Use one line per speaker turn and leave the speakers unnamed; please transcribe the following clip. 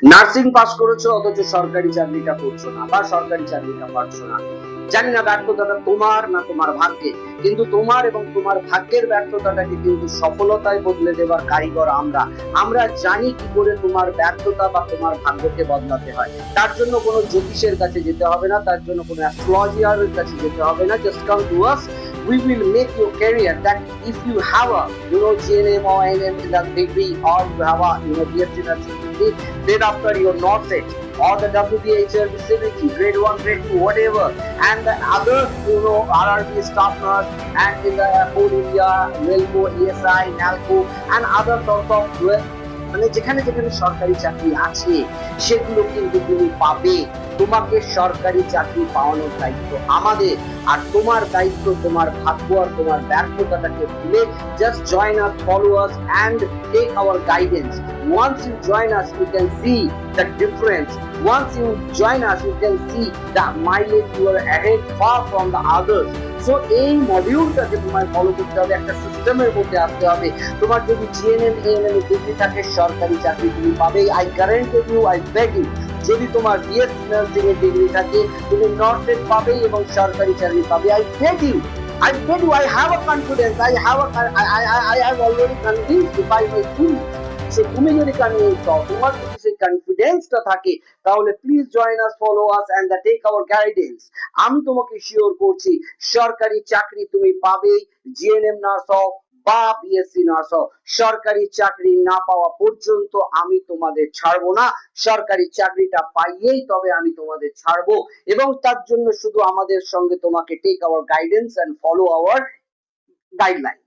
Nursing pass করেছো অথচ সরকারি চাকরিটা করছো না বা সরকারি চাকরিটা পাচ্ছ না। জানি না ব্যর্থতাটা তোমার না তোমার ভাগ্যে, কিন্তু তোমার এবং তোমার ভাগ্যের ব্যর্থতাটাকে কিন্তু সফলতায় বদলে দেবার কারিগর আমরা। আমরা জানি কি করে তোমার ব্যর্থতা বা তোমার ভাগ্যকে বদলাতে হয়। তার জন্য কোনো জ্যোতিষের কাছে যেতে হবে না, তার জন্য কোনো অ্যাস্ট্রোলজারের কাছে যেতে হবে না। Just come to us, we will make your career that if you have a GNM or NM in that degree, or you have a BSc nursing degree, then after your NORCET or the WBHL CBT grade 1 grade 2 whatever, and the other RRB staff nurse, and in the Coal India, Railco, ESI, NALCO and other sorts of মানে যেখানে যেখানে সরকারি চাকরি আছে সেগুলো কিন্তু তুমি পাবে। তোমাকে সরকারি চাকরি পাওয়ানোর দায়িত্ব আমাদের, আর তোমার দায়িত্ব তোমার ভাগ্য আর তোমার ব্যর্থতাটাকে ভুলে just join us, follow us and take our guidance. Once you join us, you can see the difference. Once you join us, you can see the mileage you are ahead far from the others. So এই মডিউলটাকে তোমায় follow করতে হবে, একটা সিস্টেমের মধ্যে আসতে হবে। তোমার যদি জিএনএম এএনএম ডিগ্রি থাকে সরকারি চাকরি তুমি পাবে, I guarantee you, I beg you. যদি তোমার বিএসসি নার্সিং এর ডিগ্রি থাকে তুমি নর্সেট পাবে এবং সরকারি চাকরি পাবে, I beg you. I tell you, I have a confidence. I have already convinced by my school. So তুমি যদি কনভিন্স হও, তোমার যদি সেই কনফিডেন্সটা থাকে, তাহলে please join us, follow us and take our guidance. আমি তোমাকে শিওর করছি সরকারি চাকরি তুমি পাবেই। জিএনএম নার্স হও বা বিএসসি নার্স হও, সরকারি চাকরি না পাওয়া পর্যন্ত আমি তোমাদের ছাড়বো না। সরকারি চাকরিটা পাইয়েই তবে আমি তোমাদের ছাড়বো, এবং তার জন্য শুধু আমাদের সঙ্গে তোমাকে take our guidance and follow our guideline.